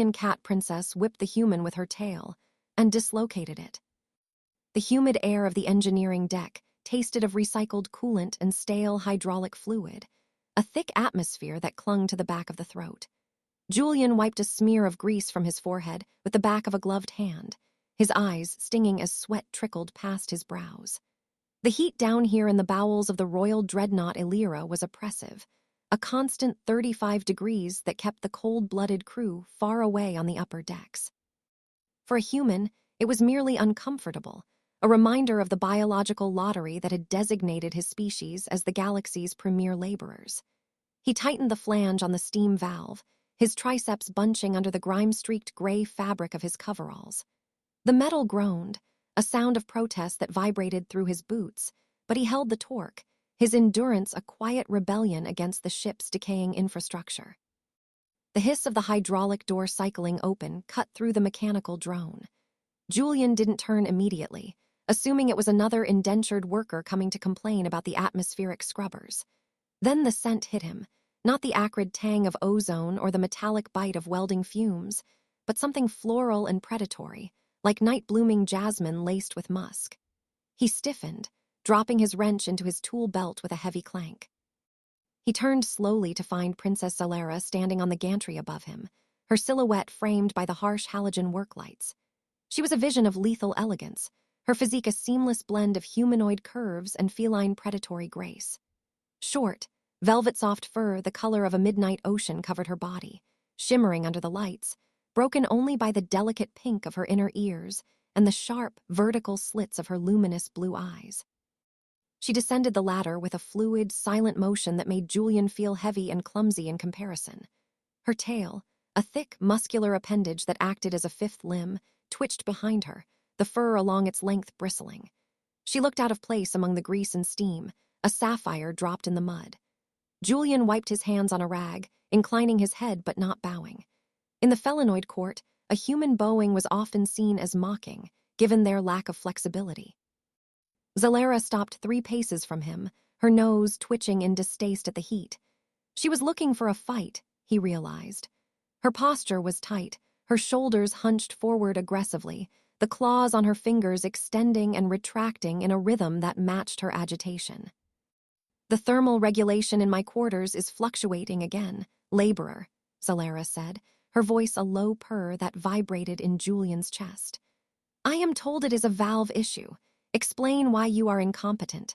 Julian cat princess whipped the human with her tail and dislocated it. The humid air of the engineering deck tasted of recycled coolant and stale hydraulic fluid, a thick atmosphere that clung to the back of the throat. Julian wiped a smear of grease from his forehead with the back of a gloved hand, his eyes stinging as sweat trickled past his brows. The heat down here in the bowels of the Royal Dreadnought Zylara was oppressive, a constant 35 degrees that kept the cold-blooded crew far away on the upper decks. For a human, it was merely uncomfortable, a reminder of the biological lottery that had designated his species as the galaxy's premier laborers. He tightened the flange on the steam valve, his triceps bunching under the grime-streaked gray fabric of his coveralls. The metal groaned, a sound of protest that vibrated through his boots, but he held the torque, his endurance a quiet rebellion against the ship's decaying infrastructure. The hiss of the hydraulic door cycling open cut through the mechanical drone. Julian didn't turn immediately, assuming it was another indentured worker coming to complain about the atmospheric scrubbers. Then the scent hit him, not the acrid tang of ozone or the metallic bite of welding fumes, but something floral and predatory, like night-blooming jasmine laced with musk. He stiffened, dropping his wrench into his tool belt with a heavy clank. He turned slowly to find Princess Zylara standing on the gantry above him, her silhouette framed by the harsh halogen work lights. She was a vision of lethal elegance, her physique a seamless blend of humanoid curves and feline predatory grace. Short, velvet-soft fur the color of a midnight ocean covered her body, shimmering under the lights, broken only by the delicate pink of her inner ears and the sharp, vertical slits of her luminous blue eyes. She descended the ladder with a fluid, silent motion that made Julian feel heavy and clumsy in comparison. Her tail, a thick, muscular appendage that acted as a fifth limb, twitched behind her, the fur along its length bristling. She looked out of place among the grease and steam, a sapphire dropped in the mud. Julian wiped his hands on a rag, inclining his head but not bowing. In the Felinoid court, a human bowing was often seen as mocking, given their lack of flexibility. Zylara stopped 3 paces from him, her nose twitching in distaste at the heat. She was looking for a fight, he realized. Her posture was tight, her shoulders hunched forward aggressively, the claws on her fingers extending and retracting in a rhythm that matched her agitation. "The thermal regulation in my quarters is fluctuating again, laborer," Zylara said, her voice a low purr that vibrated in Julian's chest. "I am told it is a valve issue. Explain why you are incompetent."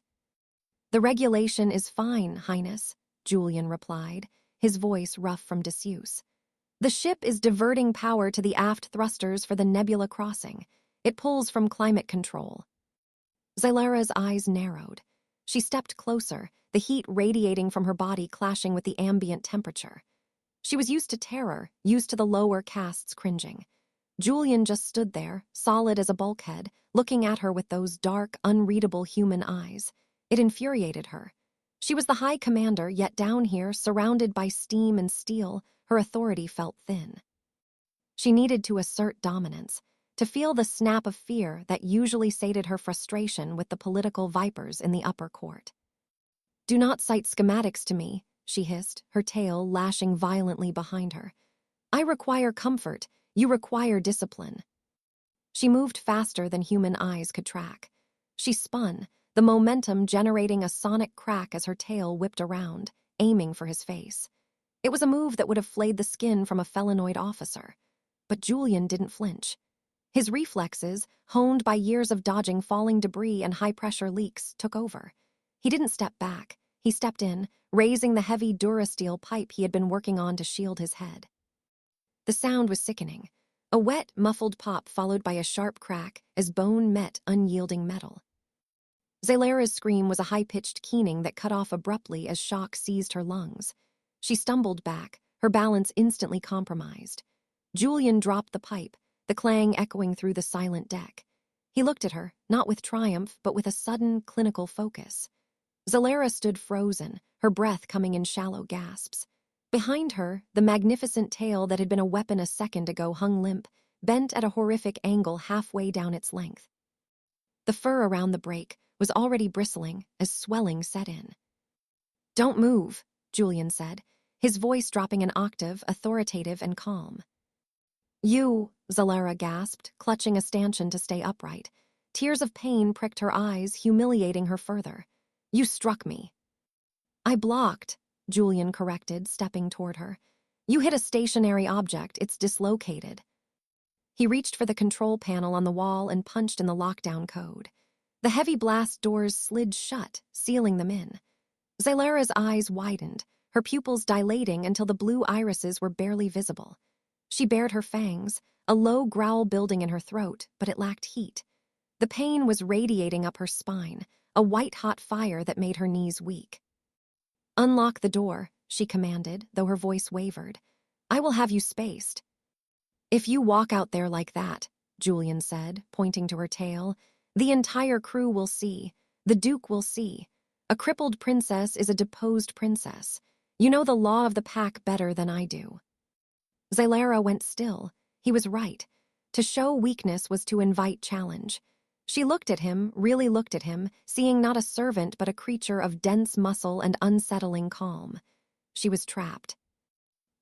"The regulation is fine, Highness," Julian replied, his voice rough from disuse. "The ship is diverting power to the aft thrusters for the nebula crossing. It pulls from climate control." Zylara's eyes narrowed. She stepped closer, the heat radiating from her body clashing with the ambient temperature. She was used to terror, used to the lower castes cringing. Julian just stood there, solid as a bulkhead, looking at her with those dark, unreadable human eyes. It infuriated her. She was the High Commander, yet down here, surrounded by steam and steel, her authority felt thin. She needed to assert dominance, to feel the snap of fear that usually sated her frustration with the political vipers in the upper court. "Do not cite schematics to me," she hissed, her tail lashing violently behind her. "I require comfort. You require discipline." She moved faster than human eyes could track. She spun, the momentum generating a sonic crack as her tail whipped around, aiming for his face. It was a move that would have flayed the skin from a Felinoid officer. But Julian didn't flinch. His reflexes, honed by years of dodging falling debris and high-pressure leaks, took over. He didn't step back. He stepped in, raising the heavy Durasteel pipe he had been working on to shield his head. The sound was sickening. A wet, muffled pop followed by a sharp crack as bone met unyielding metal. Zylara's scream was a high-pitched keening that cut off abruptly as shock seized her lungs. She stumbled back, her balance instantly compromised. Julian dropped the pipe, the clang echoing through the silent deck. He looked at her, not with triumph, but with a sudden, clinical focus. Zylara stood frozen, her breath coming in shallow gasps. Behind her, the magnificent tail that had been a weapon a second ago hung limp, bent at a horrific angle halfway down its length. The fur around the break was already bristling as swelling set in. "Don't move," Julian said, his voice dropping an octave, authoritative and calm. You, Zylara gasped, clutching a stanchion to stay upright. Tears of pain pricked her eyes, humiliating her further. You struck me. I blocked, Julian corrected, stepping toward her. You hit a stationary object, it's dislocated. He reached for the control panel on the wall and punched in the lockdown code. The heavy blast doors slid shut, sealing them in. Zylara's eyes widened, her pupils dilating until the blue irises were barely visible. She bared her fangs, a low growl building in her throat, but it lacked heat. The pain was radiating up her spine, a white-hot fire that made her knees weak. Unlock the door, she commanded, though her voice wavered. I will have you spaced. If you walk out there like that, Julian said, pointing to her tail, the entire crew will see. The Duke will see. A crippled princess is a deposed princess. You know the law of the pack better than I do. Zylara went still. He was right. To show weakness was to invite challenge. She looked at him, really looked at him, seeing not a servant but a creature of dense muscle and unsettling calm. She was trapped.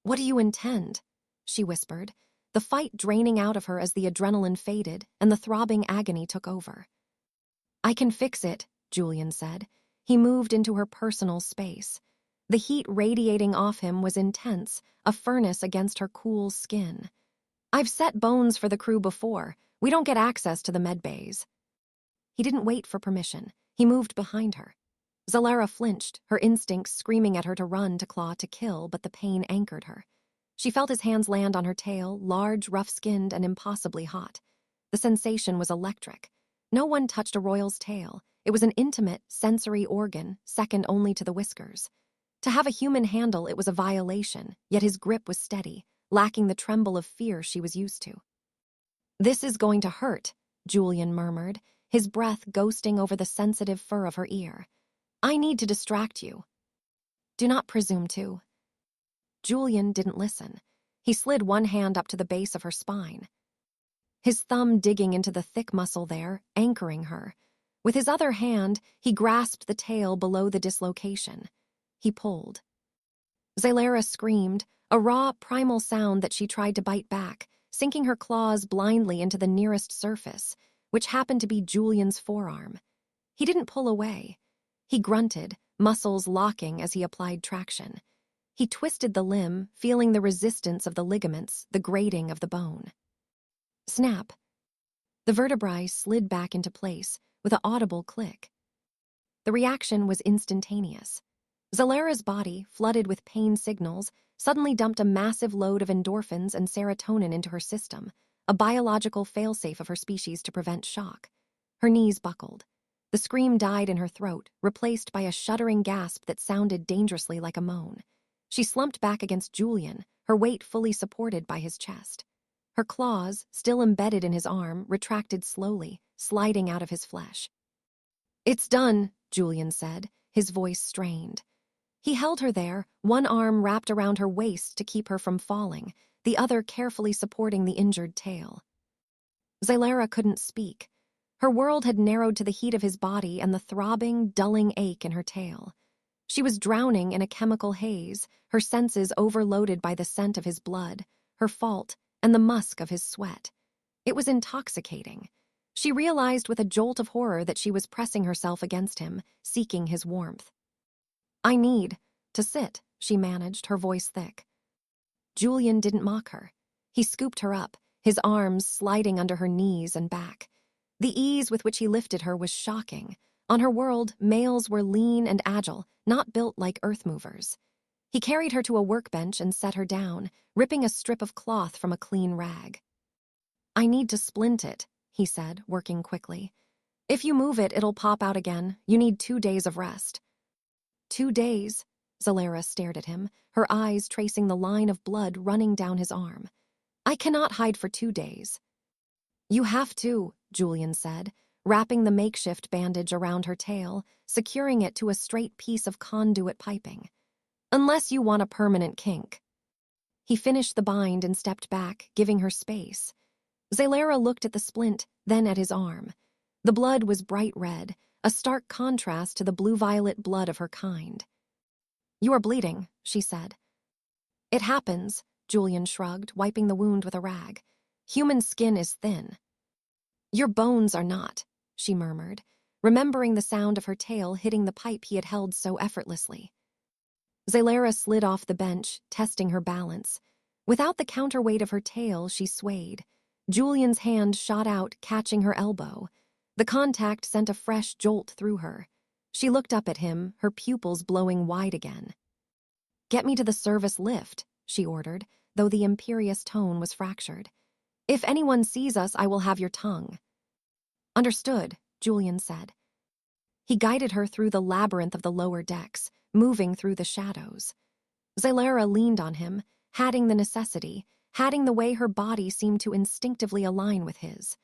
What do you intend? She whispered, the fight draining out of her as the adrenaline faded and the throbbing agony took over. I can fix it, Julian said. He moved into her personal space. The heat radiating off him was intense, a furnace against her cool skin. I've set bones for the crew before. We don't get access to the medbays. He didn't wait for permission. He moved behind her. Zylara flinched, her instincts screaming at her to run, to claw, to kill, but the pain anchored her. She felt his hands land on her tail, large, rough-skinned, and impossibly hot. The sensation was electric. No one touched a royal's tail. It was an intimate, sensory organ, second only to the whiskers. To have a human handle it was a violation, yet his grip was steady, lacking the tremble of fear she was used to. This is going to hurt, Julian murmured, his breath ghosting over the sensitive fur of her ear. I need to distract you. Do not presume to. Julian didn't listen. He slid one hand up to the base of her spine, his thumb digging into the thick muscle there, anchoring her. With his other hand, he grasped the tail below the dislocation. He pulled. Zylara screamed, a raw, primal sound that she tried to bite back, sinking her claws blindly into the nearest surface, which happened to be Julian's forearm. He didn't pull away. He grunted, muscles locking as he applied traction. He twisted the limb, feeling the resistance of the ligaments, the grating of the bone. Snap. The vertebrae slid back into place, with an audible click. The reaction was instantaneous. Zylara's body, flooded with pain signals, suddenly dumped a massive load of endorphins and serotonin into her system, a biological failsafe of her species to prevent shock. Her knees buckled. The scream died in her throat, replaced by a shuddering gasp that sounded dangerously like a moan. She slumped back against Julian, her weight fully supported by his chest. Her claws, still embedded in his arm, retracted slowly, sliding out of his flesh. It's done, Julian said, his voice strained. He held her there, one arm wrapped around her waist to keep her from falling, the other carefully supporting the injured tail. Zylara couldn't speak. Her world had narrowed to the heat of his body and the throbbing, dulling ache in her tail. She was drowning in a chemical haze, her senses overloaded by the scent of his blood, her fault, and the musk of his sweat. It was intoxicating. She realized with a jolt of horror that she was pressing herself against him, seeking his warmth. I need to sit, she managed, her voice thick. Julian didn't mock her. He scooped her up, his arms sliding under her knees and back. The ease with which he lifted her was shocking. On her world, males were lean and agile, not built like earth movers. He carried her to a workbench and set her down, ripping a strip of cloth from a clean rag. I need to splint it, he said, working quickly. If you move it, it'll pop out again. You need 2 days of rest. 2 days? Zylara stared at him, her eyes tracing the line of blood running down his arm. I cannot hide for 2 days. You have to, Julian said, wrapping the makeshift bandage around her tail, securing it to a straight piece of conduit piping. Unless you want a permanent kink. He finished the bind and stepped back, giving her space. Zylara looked at the splint, then at his arm. The blood was bright red, a stark contrast to the blue-violet blood of her kind. You are bleeding, she said. It happens, Julian shrugged, wiping the wound with a rag. Human skin is thin. Your bones are not, she murmured, remembering the sound of her tail hitting the pipe he had held so effortlessly. Zylara slid off the bench, testing her balance. Without the counterweight of her tail, she swayed. Julian's hand shot out, catching her elbow. The contact sent a fresh jolt through her. She looked up at him, her pupils blowing wide again. Get me to the service lift, she ordered, though the imperious tone was fractured. If anyone sees us, I will have your tongue. Understood, Julian said. He guided her through the labyrinth of the lower decks, moving through the shadows. Zylara leaned on him, hatting the necessity, hatting the way her body seemed to instinctively align with his.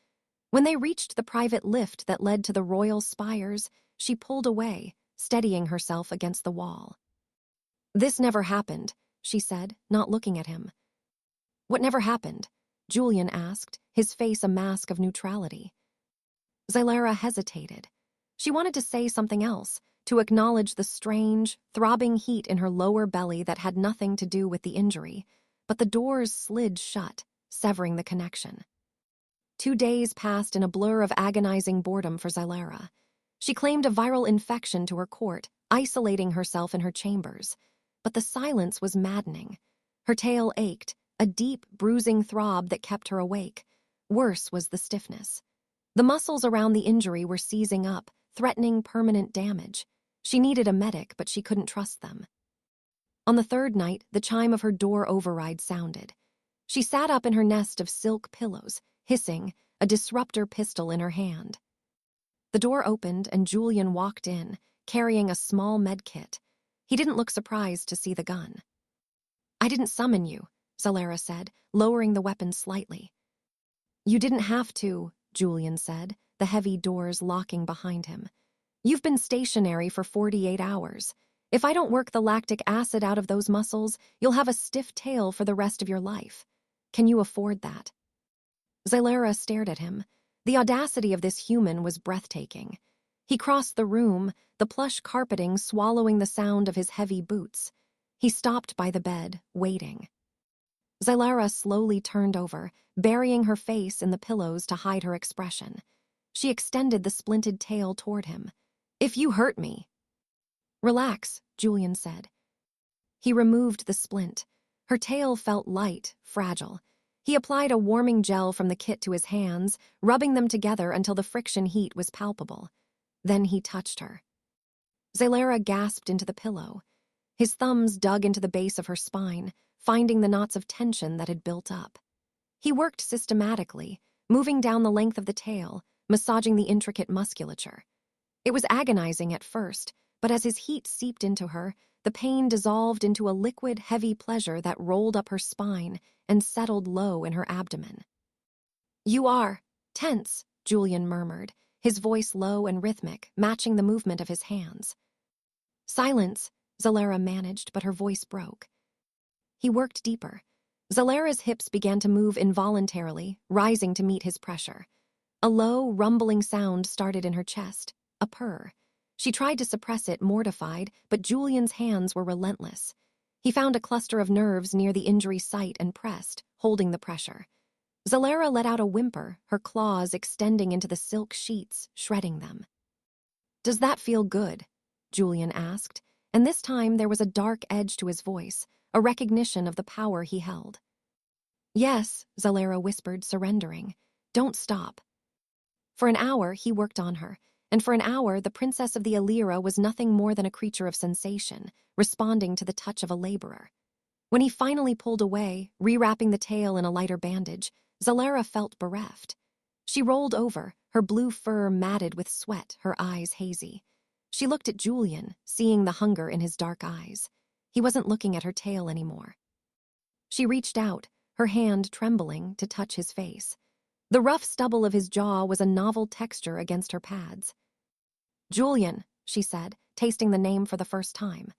When they reached the private lift that led to the royal spires, she pulled away, steadying herself against the wall. This never happened, she said, not looking at him. What never happened? Julian asked, his face a mask of neutrality. Zylara hesitated. She wanted to say something else, to acknowledge the strange, throbbing heat in her lower belly that had nothing to do with the injury, but the doors slid shut, severing the connection. 2 days passed in a blur of agonizing boredom for Zylara. She claimed a viral infection to her court, isolating herself in her chambers. But the silence was maddening. Her tail ached, a deep, bruising throb that kept her awake. Worse was the stiffness. The muscles around the injury were seizing up, threatening permanent damage. She needed a medic, but she couldn't trust them. On the 3rd night, the chime of her door override sounded. She sat up in her nest of silk pillows, hissing, a disruptor pistol in her hand. The door opened and Julian walked in, carrying a small med kit. He didn't look surprised to see the gun. I didn't summon you, Zylara said, lowering the weapon slightly. You didn't have to, Julian said, the heavy doors locking behind him. You've been stationary for 48 hours. If I don't work the lactic acid out of those muscles, you'll have a stiff tail for the rest of your life. Can you afford that? Zylara stared at him. The audacity of this human was breathtaking. He crossed the room, the plush carpeting swallowing the sound of his heavy boots. He stopped by the bed, waiting. Zylara slowly turned over, burying her face in the pillows to hide her expression. She extended the splinted tail toward him. If you hurt me. Relax, Julian said. He removed the splint. Her tail felt light, fragile. He applied a warming gel from the kit to his hands, rubbing them together until the friction heat was palpable. Then he touched her. Zylara gasped into the pillow. His thumbs dug into the base of her spine, finding the knots of tension that had built up. He worked systematically, moving down the length of the tail, massaging the intricate musculature. It was agonizing at first, but as his heat seeped into her, the pain dissolved into a liquid, heavy pleasure that rolled up her spine and settled low in her abdomen. You are tense, Julian murmured, his voice low and rhythmic, matching the movement of his hands. Silence, Zylara managed, but her voice broke. He worked deeper. Zylara's hips began to move involuntarily, rising to meet his pressure. A low, rumbling sound started in her chest, a purr. She tried to suppress it, mortified, but Julian's hands were relentless. He found a cluster of nerves near the injury site and pressed, holding the pressure. Zylara let out a whimper, her claws extending into the silk sheets, shredding them. Does that feel good? Julian asked, and this time there was a dark edge to his voice, a recognition of the power he held. Yes, Zylara whispered, surrendering. Don't stop. For an hour, he worked on her, and for an hour, the Princess of the Zylara was nothing more than a creature of sensation, responding to the touch of a laborer. When he finally pulled away, rewrapping the tail in a lighter bandage, Zylara felt bereft. She rolled over, her blue fur matted with sweat, her eyes hazy. She looked at Julian, seeing the hunger in his dark eyes. He wasn't looking at her tail anymore. She reached out, her hand trembling, to touch his face. The rough stubble of his jaw was a novel texture against her pads. Julian, she said, tasting the name for the first time.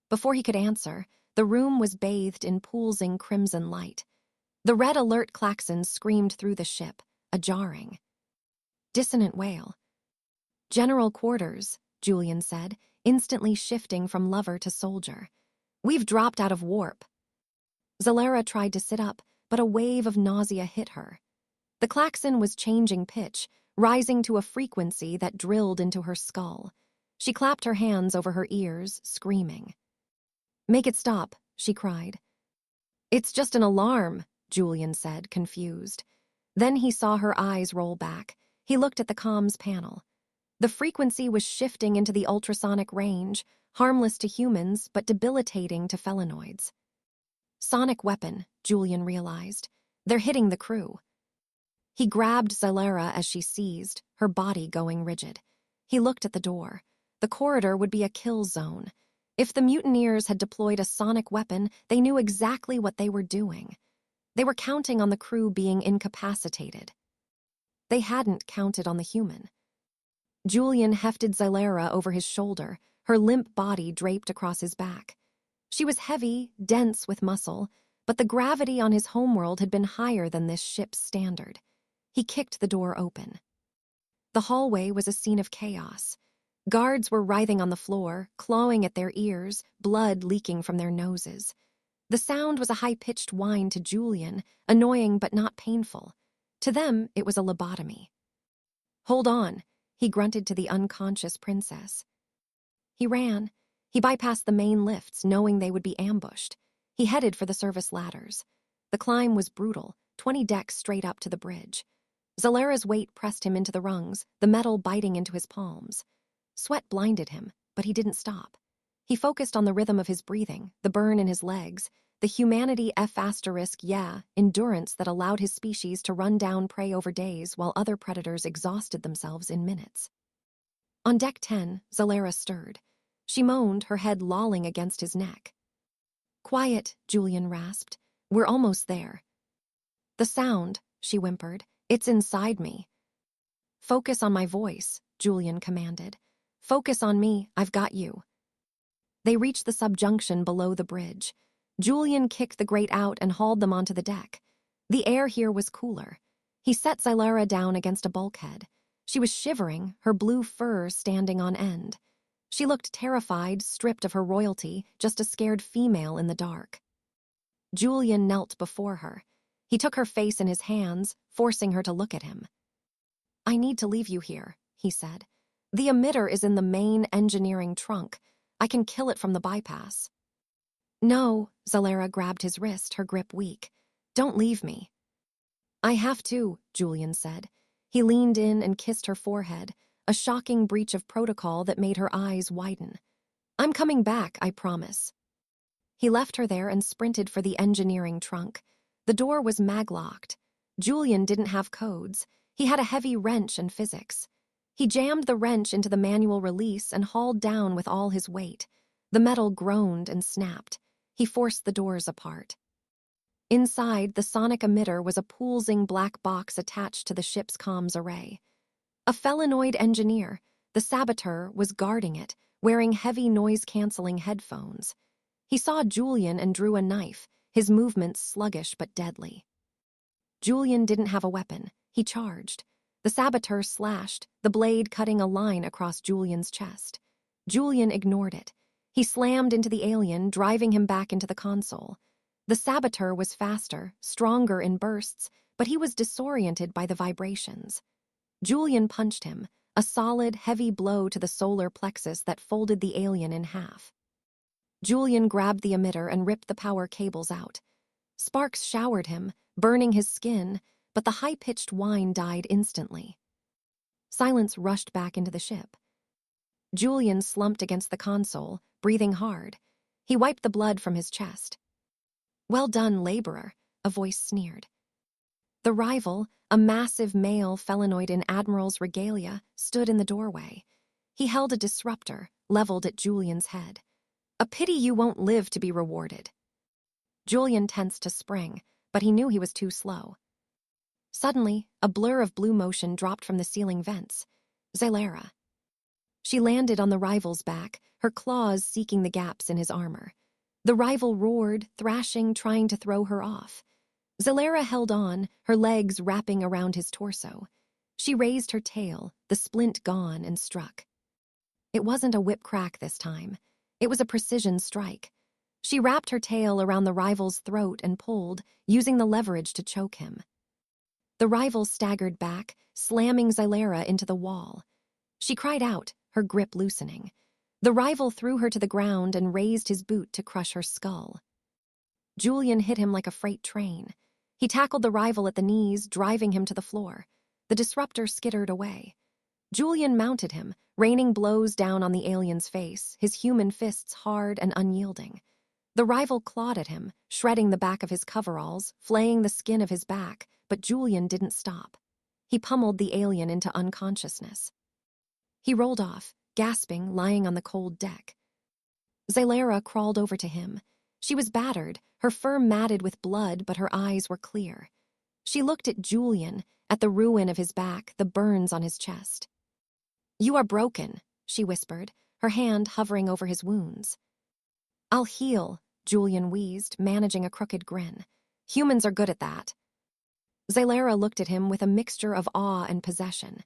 Before he could answer, the room was bathed in pools of crimson light. The red alert klaxon screamed through the ship, a jarring, dissonant wail. General quarters, Julian said, instantly shifting from lover to soldier. We've dropped out of warp. Zylara tried to sit up, but a wave of nausea hit her. The klaxon was changing pitch, rising to a frequency that drilled into her skull. She clapped her hands over her ears, screaming. "Make it stop," she cried. "It's just an alarm," Julian said, confused. Then he saw her eyes roll back. He looked at the comms panel. The frequency was shifting into the ultrasonic range, harmless to humans but debilitating to felinoids. Sonic weapon, Julian realized. They're hitting the crew. He grabbed Zylara as she seized, her body going rigid. He looked at the door. The corridor would be a kill zone. If the mutineers had deployed a sonic weapon, they knew exactly what they were doing. They were counting on the crew being incapacitated. They hadn't counted on the human. Julian hefted Zylara over his shoulder, her limp body draped across his back. She was heavy, dense with muscle, but the gravity on his homeworld had been higher than this ship's standard. He kicked the door open. The hallway was a scene of chaos. Guards were writhing on the floor, clawing at their ears, blood leaking from their noses. The sound was a high-pitched whine to Julian, annoying but not painful. To them, it was a lobotomy. "Hold on," he grunted to the unconscious princess. He ran. He bypassed the main lifts, knowing they would be ambushed. He headed for the service ladders. The climb was brutal, 20 decks straight up to the bridge. Zylara's weight pressed him into the rungs, the metal biting into his palms. Sweat blinded him, but he didn't stop. He focused on the rhythm of his breathing, the burn in his legs, the humanity endurance that allowed his species to run down prey over days while other predators exhausted themselves in minutes. On deck 10, Zylara stirred. She moaned, her head lolling against his neck. "Quiet," Julian rasped. "We're almost there." "The sound," she whimpered. "It's inside me." "Focus on my voice," Julian commanded. "Focus on me, I've got you." They reached the subjunction below the bridge. Julian kicked the grate out and hauled them onto the deck. The air here was cooler. He set Zylara down against a bulkhead. She was shivering, her blue fur standing on end. She looked terrified, stripped of her royalty, just a scared female in the dark. Julian knelt before her. He took her face in his hands, forcing her to look at him. "I need to leave you here," he said. "The emitter is in the main engineering trunk. I can kill it from the bypass." "No," Zylara grabbed his wrist, her grip weak. "Don't leave me." "I have to," Julian said. He leaned in and kissed her forehead, a shocking breach of protocol that made her eyes widen. "I'm coming back, I promise." He left her there and sprinted for the engineering trunk. The door was maglocked. Julian didn't have codes. He had a heavy wrench and physics. He jammed the wrench into the manual release and hauled down with all his weight. The metal groaned and snapped. He forced the doors apart. Inside, the sonic emitter was a pulsing black box attached to the ship's comms array. A Felinoid engineer, the saboteur, was guarding it, wearing heavy noise-canceling headphones. He saw Julian and drew a knife, his movements sluggish but deadly. Julian didn't have a weapon. He charged. The saboteur slashed, the blade cutting a line across Julian's chest. Julian ignored it. He slammed into the alien, driving him back into the console. The saboteur was faster, stronger in bursts, but he was disoriented by the vibrations. Julian punched him, a solid, heavy blow to the solar plexus that folded the alien in half. Julian grabbed the emitter and ripped the power cables out. Sparks showered him, burning his skin, but the high-pitched whine died instantly. Silence rushed back into the ship. Julian slumped against the console, breathing hard. He wiped the blood from his chest. "Well done, laborer," a voice sneered. The rival, a massive male felinoid in Admiral's regalia, stood in the doorway. He held a disruptor, leveled at Julian's head. "A pity you won't live to be rewarded." Julian tensed to spring, but he knew he was too slow. Suddenly, a blur of blue motion dropped from the ceiling vents. Zylara. She landed on the rival's back, her claws seeking the gaps in his armor. The rival roared, thrashing, trying to throw her off. Zylara held on, her legs wrapping around his torso. She raised her tail, the splint gone, and struck. It wasn't a whip crack this time. It was a precision strike. She wrapped her tail around the rival's throat and pulled, using the leverage to choke him. The rival staggered back, slamming Zylara into the wall. She cried out, her grip loosening. The rival threw her to the ground and raised his boot to crush her skull. Julian hit him like a freight train. He tackled the rival at the knees, driving him to the floor. The disruptor skittered away. Julian mounted him, raining blows down on the alien's face, his human fists hard and unyielding. The rival clawed at him, shredding the back of his coveralls, flaying the skin of his back, but Julian didn't stop. He pummeled the alien into unconsciousness. He rolled off, gasping, lying on the cold deck. Zylara crawled over to him. She was battered, her fur matted with blood, but her eyes were clear. She looked at Julian, at the ruin of his back, the burns on his chest. "You are broken," she whispered, her hand hovering over his wounds. "I'll heal," Julian wheezed, managing a crooked grin. "Humans are good at that." Zylara looked at him with a mixture of awe and possession.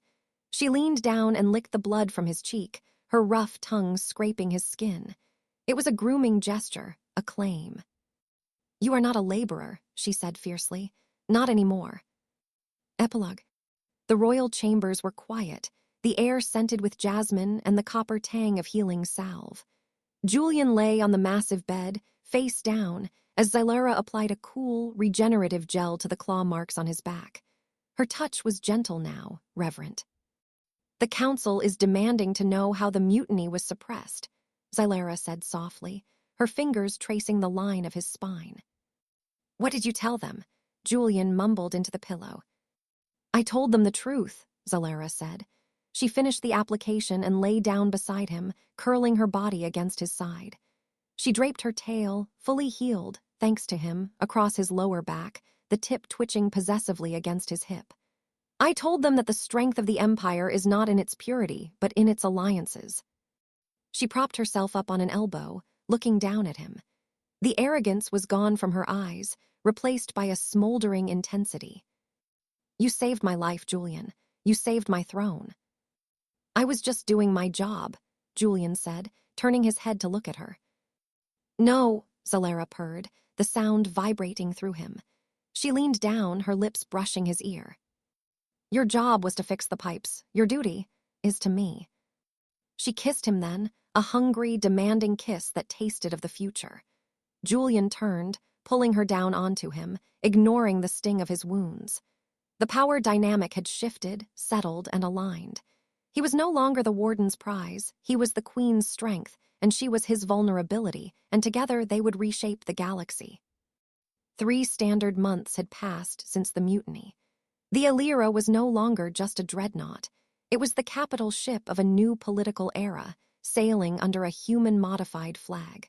She leaned down and licked the blood from his cheek, her rough tongue scraping his skin. It was a grooming gesture, a claim. "You are not a laborer," she said fiercely. "Not anymore." Epilogue. The royal chambers were quiet, the air scented with jasmine and the copper tang of healing salve. Julian lay on the massive bed, face down, as Zylara applied a cool, regenerative gel to the claw marks on his back. Her touch was gentle now, reverent. "The council is demanding to know how the mutiny was suppressed," Zylara said softly, her fingers tracing the line of his spine. "What did you tell them?" Julian mumbled into the pillow. "I told them the truth," Zylara said. She finished the application and lay down beside him, curling her body against his side. She draped her tail, fully healed, thanks to him, across his lower back, the tip twitching possessively against his hip. "I told them that the strength of the Empire is not in its purity, but in its alliances." She propped herself up on an elbow, looking down at him. The arrogance was gone from her eyes, replaced by a smoldering intensity. "You saved my life, Julian. You saved my throne." "I was just doing my job," Julian said, turning his head to look at her. "No," Zylara purred, the sound vibrating through him. She leaned down, her lips brushing his ear. "Your job was to fix the pipes. Your duty is to me." She kissed him then, a hungry, demanding kiss that tasted of the future. Julian turned, pulling her down onto him, ignoring the sting of his wounds. The power dynamic had shifted, settled, and aligned. He was no longer the warden's prize, he was the queen's strength, and she was his vulnerability, and together they would reshape the galaxy. 3 standard months had passed since the mutiny. The Elyra was no longer just a dreadnought. It was the capital ship of a new political era, sailing under a human-modified flag.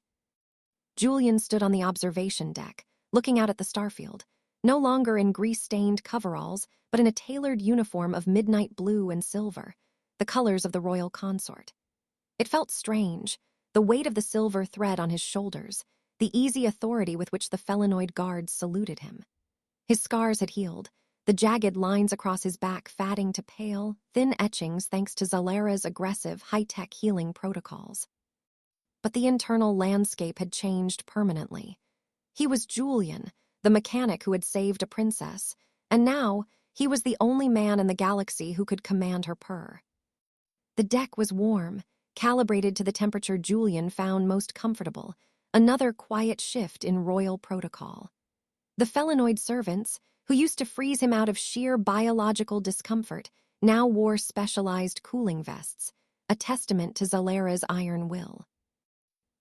Julian stood on the observation deck, looking out at the starfield, no longer in grease-stained coveralls, but in a tailored uniform of midnight blue and silver, the colors of the Royal Consort. It felt strange, the weight of the silver thread on his shoulders, the easy authority with which the Felinoid guards saluted him. His scars had healed, the jagged lines across his back fading to pale, thin etchings thanks to Zylara's aggressive, high-tech healing protocols. But the internal landscape had changed permanently. He was Julian, the mechanic who had saved a princess, and now he was the only man in the galaxy who could command her purr. The deck was warm, calibrated to the temperature Julian found most comfortable, another quiet shift in royal protocol. The Felinoid servants, who used to freeze him out of sheer biological discomfort, now wore specialized cooling vests, a testament to Zylara's iron will.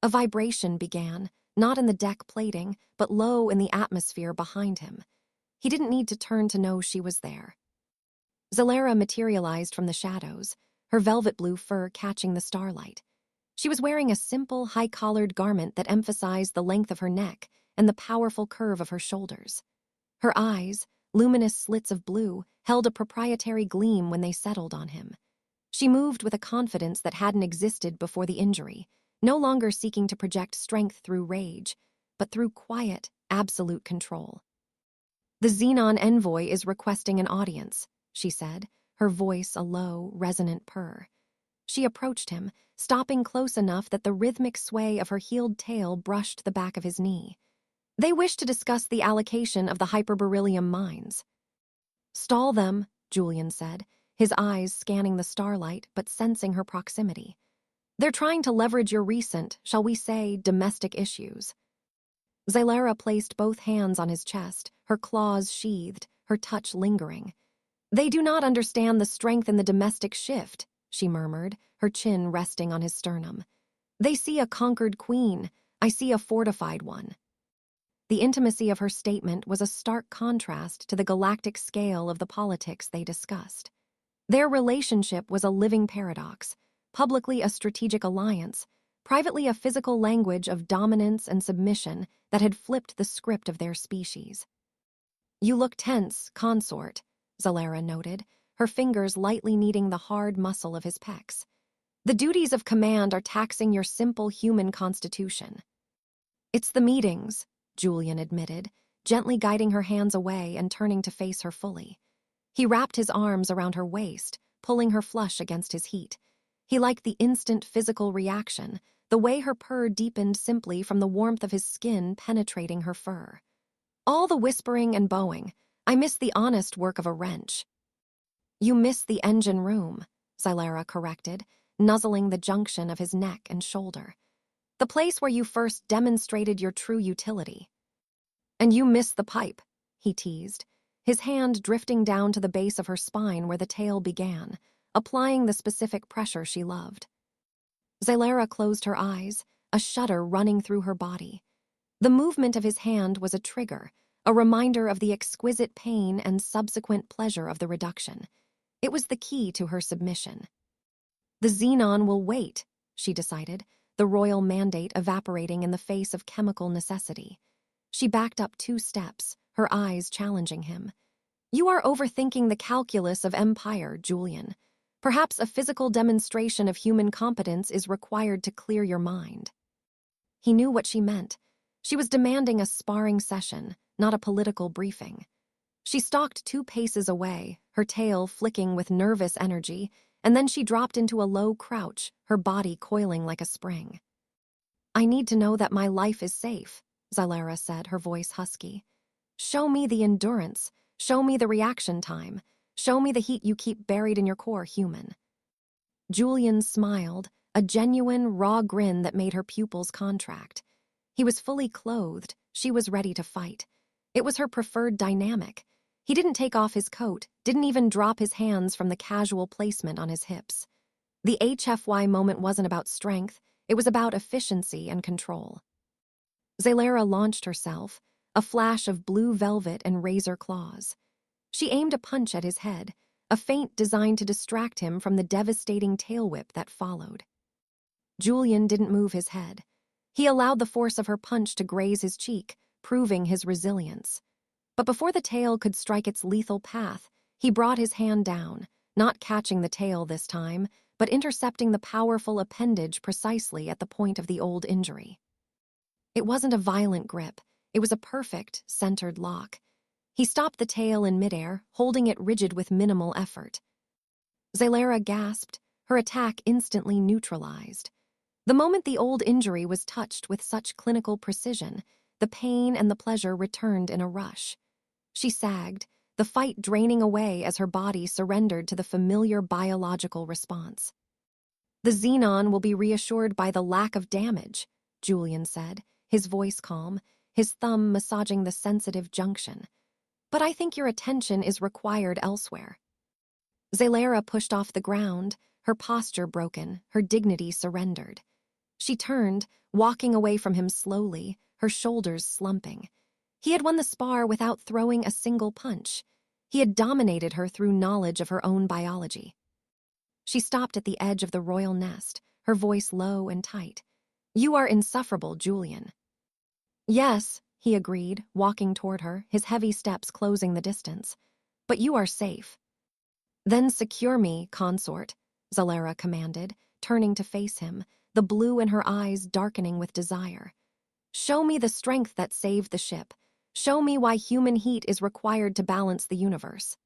A vibration began, not in the deck plating, but low in the atmosphere behind him. He didn't need to turn to know she was there. Zylara materialized from the shadows, her velvet blue fur catching the starlight. She was wearing a simple, high-collared garment that emphasized the length of her neck and the powerful curve of her shoulders. Her eyes, luminous slits of blue, held a proprietary gleam when they settled on him. She moved with a confidence that hadn't existed before the injury, no longer seeking to project strength through rage, but through quiet, absolute control. "The Xenon envoy is requesting an audience," she said, her voice a low, resonant purr. She approached him, stopping close enough that the rhythmic sway of her heeled tail brushed the back of his knee. They wished to discuss the allocation of the hyperberyllium mines. "Stall them," Julian said, his eyes scanning the starlight but sensing her proximity. "They're trying to leverage your recent, shall we say, domestic issues." Zylara placed both hands on his chest, her claws sheathed, her touch lingering. "They do not understand the strength in the domestic shift," she murmured, her chin resting on his sternum. "They see a conquered queen, I see a fortified one." The intimacy of her statement was a stark contrast to the galactic scale of the politics they discussed. Their relationship was a living paradox, publicly a strategic alliance, privately a physical language of dominance and submission that had flipped the script of their species. "You look tense, consort," Zylara noted, her fingers lightly kneading the hard muscle of his pecs. "The duties of command are taxing your simple human constitution." "It's the meetings," Julian admitted, gently guiding her hands away and turning to face her fully. He wrapped his arms around her waist, pulling her flush against his heat. He liked the instant physical reaction, the way her purr deepened simply from the warmth of his skin penetrating her fur. "All the whispering and bowing. I miss the honest work of a wrench." "You miss the engine room," Zylara corrected, nuzzling the junction of his neck and shoulder. "The place where you first demonstrated your true utility." "And you miss the pipe," he teased, his hand drifting down to the base of her spine where the tail began, applying the specific pressure she loved. Zylara closed her eyes, a shudder running through her body. The movement of his hand was a trigger, a reminder of the exquisite pain and subsequent pleasure of the reduction. It was the key to her submission. "The xenon will wait," she decided, the royal mandate evaporating in the face of chemical necessity. She backed up 2 steps, her eyes challenging him. "You are overthinking the calculus of empire, Julian. Perhaps a physical demonstration of human competence is required to clear your mind." He knew what she meant. She was demanding a sparring session, not a political briefing. She stalked 2 paces away, her tail flicking with nervous energy, and then she dropped into a low crouch, her body coiling like a spring. "I need to know that my life is safe," Zylara said, her voice husky. "Show me the endurance. Show me the reaction time. Show me the heat you keep buried in your core, human." Julian smiled, a genuine, raw grin that made her pupils contract. He was fully clothed, she was ready to fight. It was her preferred dynamic. He didn't take off his coat, didn't even drop his hands from the casual placement on his hips. The HFY moment wasn't about strength, it was about efficiency and control. Zylara launched herself, a flash of blue velvet and razor claws. She aimed a punch at his head, a feint designed to distract him from the devastating tail whip that followed. Julian didn't move his head. He allowed the force of her punch to graze his cheek, proving his resilience. But before the tail could strike its lethal path, he brought his hand down, not catching the tail this time, but intercepting the powerful appendage precisely at the point of the old injury. It wasn't a violent grip, it was a perfect, centered lock. He stopped the tail in midair, holding it rigid with minimal effort. Zylara gasped, her attack instantly neutralized. The moment the old injury was touched with such clinical precision, the pain and the pleasure returned in a rush. She sagged, the fight draining away as her body surrendered to the familiar biological response. "The xenon will be reassured by the lack of damage," Julian said, his voice calm, his thumb massaging the sensitive junction. "But I think your attention is required elsewhere." Zylara pushed off the ground, her posture broken, her dignity surrendered. She turned, walking away from him slowly, her shoulders slumping. He had won the spar without throwing a single punch. He had dominated her through knowledge of her own biology. She stopped at the edge of the royal nest, her voice low and tight. "You are insufferable, Julian." "Yes," he agreed, walking toward her, his heavy steps closing the distance. "But you are safe." "Then secure me, consort," Zylara commanded, turning to face him, the blue in her eyes darkening with desire. "Show me the strength that saved the ship. Show me why human heat is required to balance the universe."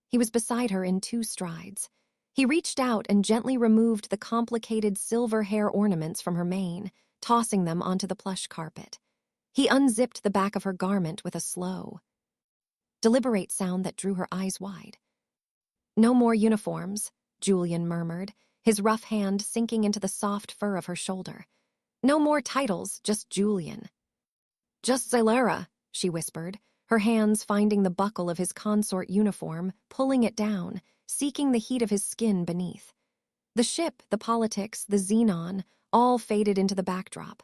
He was beside her in 2 strides. He reached out and gently removed the complicated silver hair ornaments from her mane, tossing them onto the plush carpet. He unzipped the back of her garment with a slow, deliberate sound that drew her eyes wide. "No more uniforms," Julian murmured, his rough hand sinking into the soft fur of her shoulder. "No more titles, just Julian." "Just Zylara," she whispered, her hands finding the buckle of his consort uniform, pulling it down, seeking the heat of his skin beneath. The ship, the politics, the xenon, all faded into the backdrop.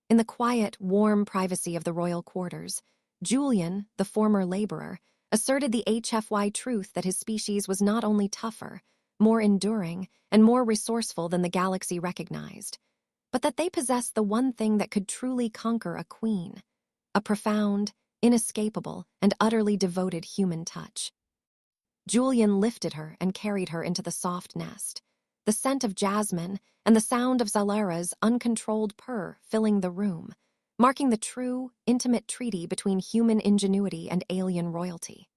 In the quiet, warm privacy of the royal quarters, Julian, the former laborer, asserted the HFY truth that his species was not only tougher, more enduring, and more resourceful than the galaxy recognized, but that they possessed the one thing that could truly conquer a queen: a profound, inescapable, and utterly devoted human touch. Julian lifted her and carried her into the soft nest, the scent of jasmine and the sound of Zylara's uncontrolled purr filling the room, marking the true, intimate treaty between human ingenuity and alien royalty.